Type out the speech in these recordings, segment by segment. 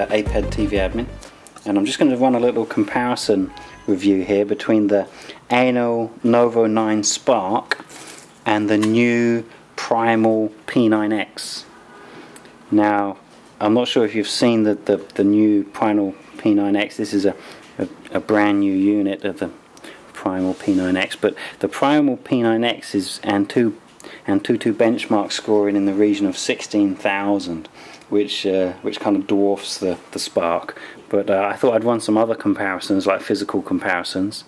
APED TV admin, and I'm just going to run a little comparison review here between the Ainol Novo 9 Spark and the new Primal P9x. Now, I'm not sure if you've seen the new Primal P9x. This is a brand new unit of the Primal P9x, but the Primal P9x is Antutu benchmark scoring in the region of 16,000, which kind of dwarfs the Spark. But I thought I'd run some other comparisons, like physical comparisons.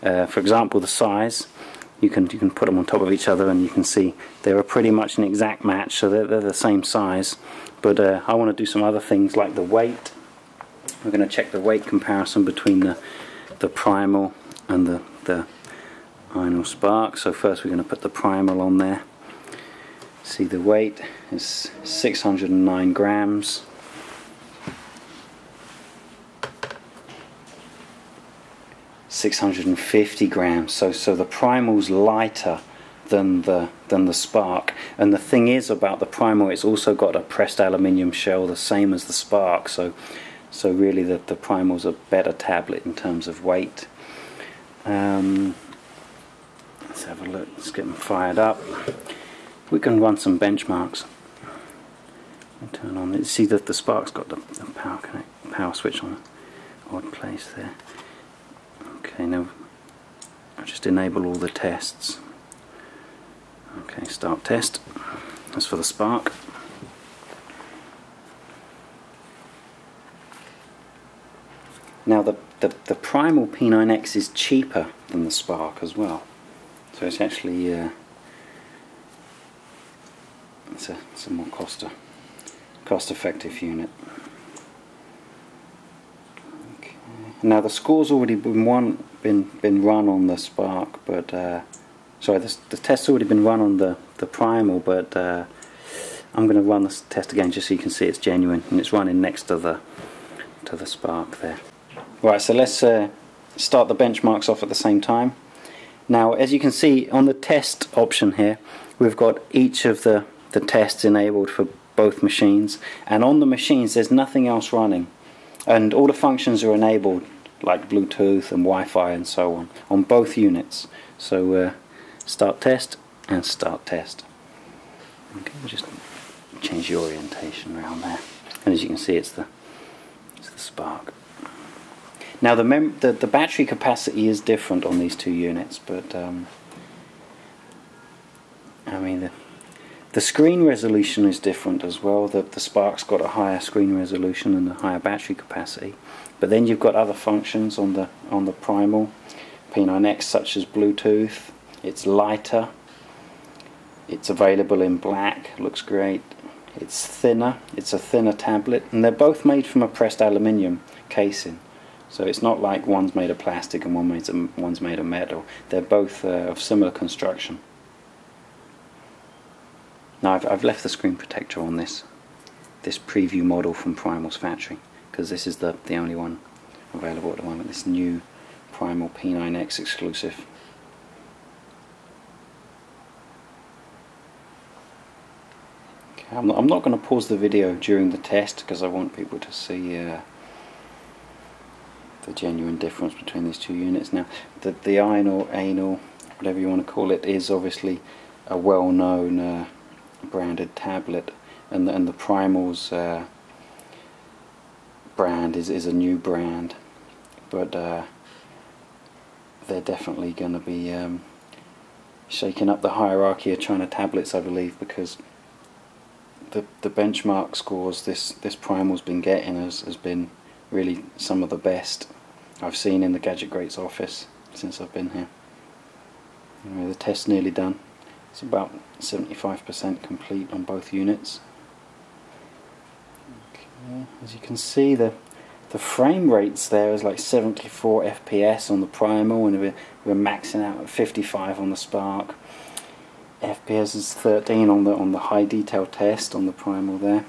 For example, the size. You can put them on top of each other, and you can see they're pretty much an exact match, so they're the same size. But I want to do some other things like the weight. We're going to check the weight comparison between the Primal and the Ainol Spark. So first we're going to put the Primal on there. See, the weight is 609 grams. $650 grams. So the Primal's lighter than the Spark. And the thing is about the Primal, it's also got a pressed aluminium shell, the same as the Spark. So really the Primal's a better tablet in terms of weight. Let's have a look. Let's get them fired up. We can run some benchmarks. Turn on it. See that the Spark's got the power switch on an odd place there. Okay, now I'll just enable all the tests. Okay, start test. That's for the Spark. Now the Primal P9x is cheaper than the Spark as well. So it's actually it's a more cost-effective unit. Okay. Now the score's already been run on the Spark, but sorry, the test's already been run on the Primal, but I'm going to run this test again just so you can see it's genuine, and it's running next to the Spark there. Right, so let's start the benchmarks off at the same time. Now, as you can see on the test option here, we've got each of the tests enabled for both machines, and on the machines there's nothing else running, and all the functions are enabled like Bluetooth and Wi-Fi and so on both units. So start test and start test. Okay, we'll just change the orientation around there, and as you can see it's the Spark. Now the battery capacity is different on these two units, but I mean the screen resolution is different as well. The Spark's got a higher screen resolution and a higher battery capacity, but then you've got other functions on the Primal P9x, such as Bluetooth. It's lighter. It's available in black. Looks great. It's thinner. It's a thinner tablet, and they're both made from a pressed aluminium casing. So it's not like one's made of plastic and one's made of metal. They're both of similar construction. Now I've left the screen protector on this preview model from Primal's factory, because this is the only one available at the moment, this new Primal P9x exclusive. Okay, I'm not going to pause the video during the test because I want people to see the genuine difference between these two units. Now the Ainol, whatever you want to call it, is obviously a well-known branded tablet, and the Primal's brand is a new brand, but they're definitely going to be shaking up the hierarchy of China tablets, I believe, because the benchmark scores this Primal's been getting has been really some of the best I've seen in the Gadget Greats office since I've been here. Anyway, the test's nearly done. It's about 75% complete on both units. Okay. As you can see, the frame rates there is like 74 FPS on the Primal, and we're maxing out at 55 on the Spark. FPS is 13 on the high detail test on the Primal there.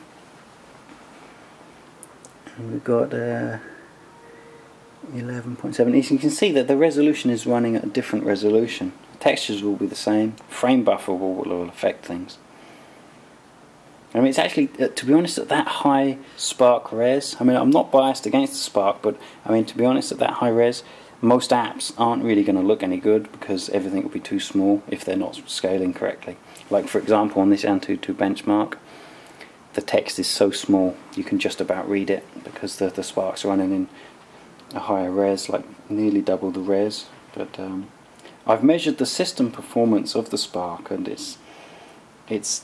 And we've got 11.7. As you can see that the resolution is running at a different resolution. Textures will be the same. Frame buffer will affect things. I mean, it's actually, to be honest, at that high spark res, I mean, I'm not biased against the spark, but I mean, to be honest, at that high res, most apps aren't really going to look any good because everything will be too small if they're not scaling correctly. Like, for example, on this Antutu benchmark, the text is so small you can just about read it because the spark's running in a higher res, like nearly double the res. But I've measured the system performance of the spark, and it's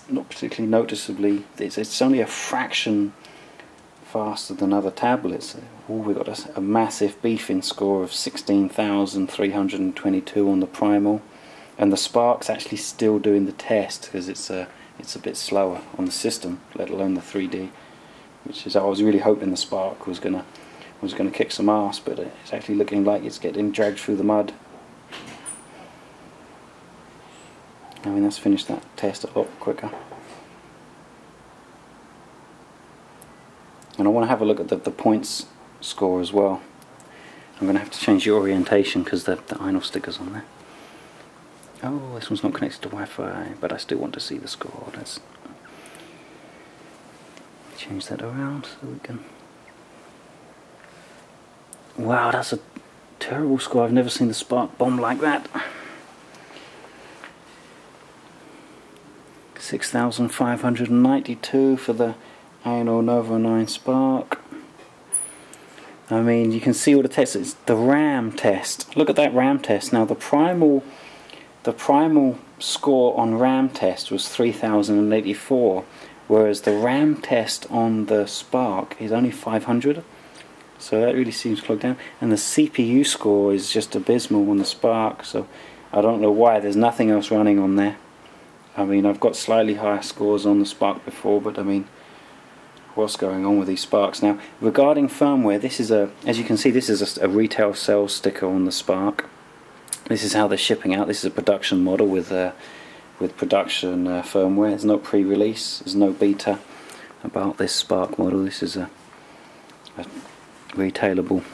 not particularly noticeably, it's only a fraction faster than other tablets. We've got a massive beefing score of 16,322 on the Primal, and the Spark's actually still doing the test because it's a bit slower on the system, let alone the 3D, which is, I was really hoping the Spark was gonna kick some ass, but it's actually looking like it's getting dragged through the mud. I mean, let's finish that test a lot quicker. And I want to have a look at the points score as well. I'm going to have to change the orientation because the Ainol sticker's on there. Oh, this one's not connected to Wi-Fi, but I still want to see the score. Let's change that around so we can... Wow, that's a terrible score. I've never seen the Spark bomb like that. 6,592 for the Ainol Novo 9 Spark. I mean, you can see all the tests. It's the RAM test. Look at that RAM test. Now the primal score on RAM test was 3,084, whereas the RAM test on the Spark is only 500. So that really seems clogged down. And the CPU score is just abysmal on the Spark. So I don't know why. There's nothing else running on there. I mean, I've got slightly higher scores on the Spark before, but I mean, what's going on with these Sparks now? Regarding firmware, this is as you can see, this is a retail sales sticker on the Spark. This is how they're shipping out. This is a production model with production firmware. There's no pre-release, there's no beta about this Spark model. This is a retailable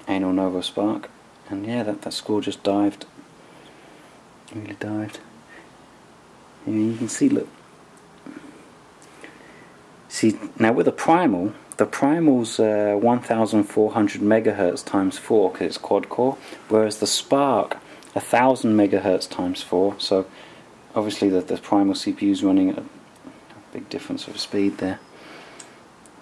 Ainol Novo Spark, and yeah, that score just dived, really dived. You can see, look. See, now with the Primal's 1,400 megahertz times 4 because it's quad core, whereas the Spark 1,000 megahertz times 4. So obviously the Primal CPU is running at a big difference of speed there.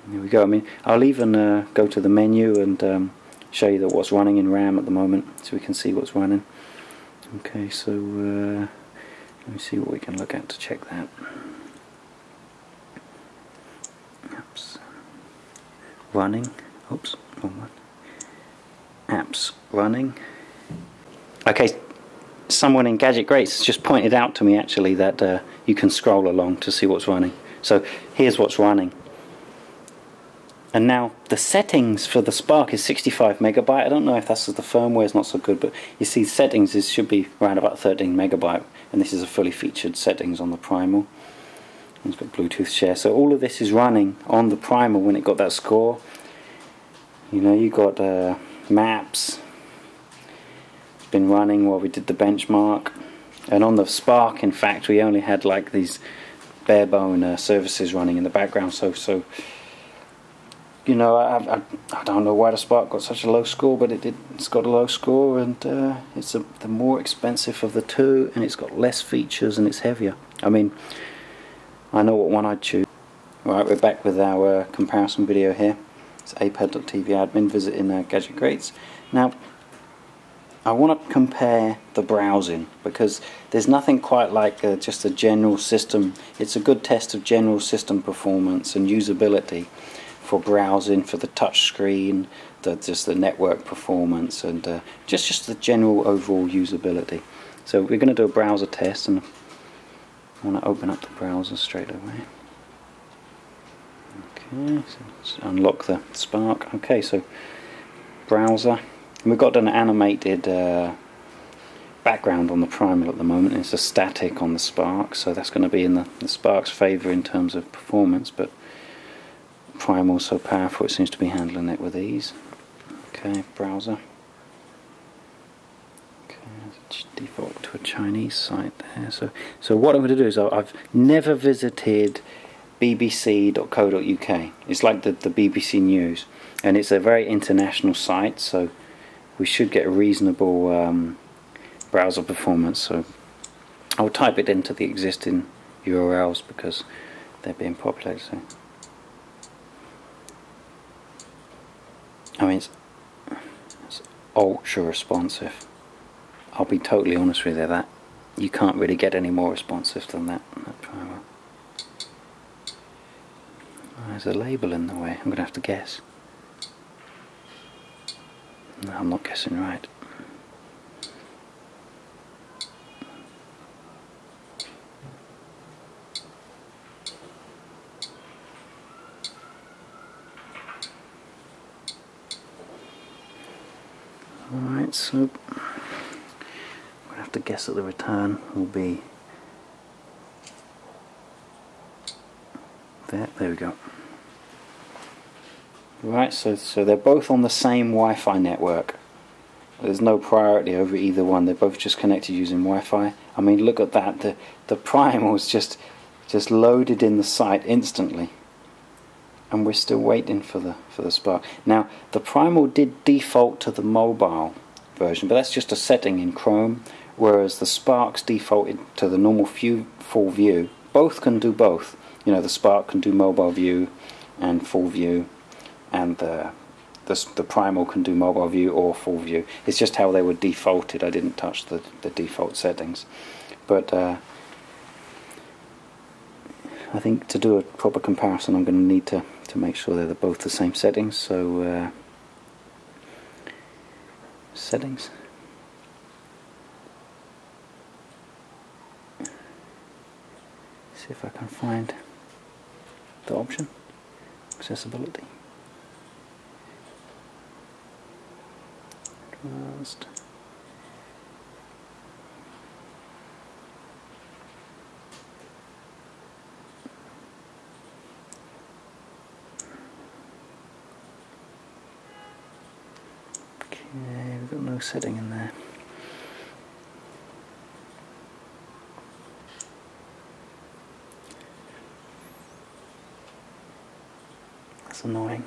There we go. I mean, I'll even go to the menu and show you what's running in RAM at the moment, so we can see what's running. Okay, so let me see what we can look at to check that. Apps running. Oops, wrong one. Apps running. Okay, someone in Gadget Greats just pointed out to me actually that you can scroll along to see what's running. So here's what's running. And now the settings for the Spark is 65 megabyte. I don't know if that's the firmware is not so good, but you see settings should be around about 13 megabyte, and this is a fully featured settings on the Primal. It's got Bluetooth share, so all of this is running on the Primal when it got that score. You know, you got maps. It's been running while we did the benchmark, and on the Spark, in fact, we only had like these bare bone services running in the background. So you know, I don't know why the Spark got such a low score, but it's got a low score, and it's the more expensive of the two, and it's got less features and it's heavier. I mean, I know what one I'd choose. Right, we're back with our comparison video here. It's apad.tv admin visiting Gadget Greats. Now, I want to compare the browsing because there's nothing quite like just a general system. It's a good test of general system performance and usability for browsing, for the touch screen, just the network performance, and just the general overall usability. So we're going to do a browser test, and I want to open up the browser straight away. Okay, so let's unlock the Spark. Okay, so browser. We've got an animated background on the Primal at the moment. It's a static on the Spark, so that's going to be in the Spark's favour in terms of performance, but Primal's so powerful it seems to be handling it with ease. Okay, browser. Okay, default to a Chinese site there. So what I'm going to do is I've never visited bbc.co.uk. It's like the BBC News, and it's a very international site, so we should get a reasonable browser performance. So I'll type it into the existing URLs because they're being populated. So I mean, it's ultra responsive. I'll be totally honest with you, that you can't really get any more responsive than that primer. There's a label in the way. I'm going to have to guess. No, I'm not guessing right. Alright, so I'm going to have to guess that the return will be there. There we go. Right, so they're both on the same Wi-Fi network. There's no priority over either one. They're both just connected using Wi-Fi. I mean, look at that. The Primal's just loaded in the site instantly, and we're still waiting for the Spark. Now, the Primal did default to the mobile version, but that's just a setting in Chrome, whereas the Spark's defaulted to the normal full view. Both can do both. You know, the Spark can do mobile view and full view, and the Primal can do mobile view or full view. It's just how they were defaulted. I didn't touch the default settings. But I think to do a proper comparison, I'm going to need to make sure they're both the same settings. So settings. See if I can find the option. Accessibility. Advanced. Okay, we've got no setting in there. That's annoying.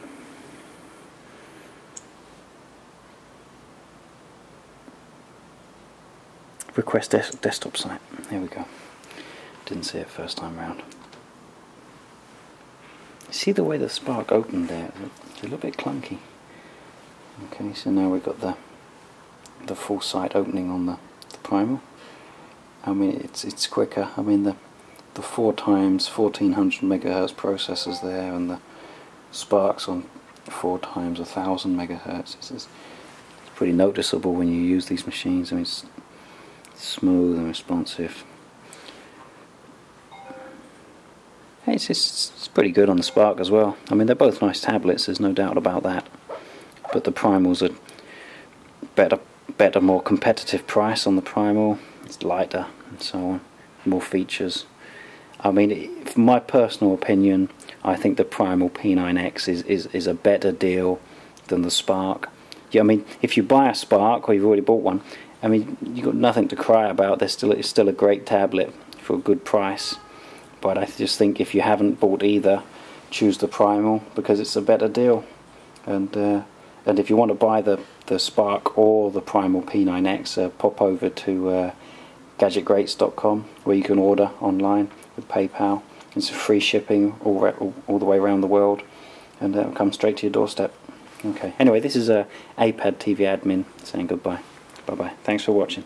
Request desktop site. Here we go. Didn't see it first time round. See the way the Spark opened there? It's a little bit clunky. Okay, so now we've got the full site opening on the Primal. I mean, it's quicker. I mean, the 4 times 1400 megahertz processors there, and the Spark's on 4 times 1000 megahertz. It's pretty noticeable when you use these machines. I mean, it's smooth and responsive. Hey, it's pretty good on the Spark as well. I mean, they're both nice tablets, there's no doubt about that. But the Primal's a better, more competitive price on the Primal. It's lighter and so on, more features. I mean, from my personal opinion, I think the Primal P9x is a better deal than the Spark. Yeah, I mean, if you buy a Spark, or you've already bought one, I mean, you've got nothing to cry about. It's still a great tablet for a good price. But I just think if you haven't bought either, choose the Primal because it's a better deal. And if you want to buy the Spark or the Primal P9x, pop over to gadgetgreats.com where you can order online with PayPal. It's free shipping all the way around the world, and it'll come straight to your doorstep. Okay. Anyway, this is a iPad TV admin saying goodbye. Bye bye. Thanks for watching.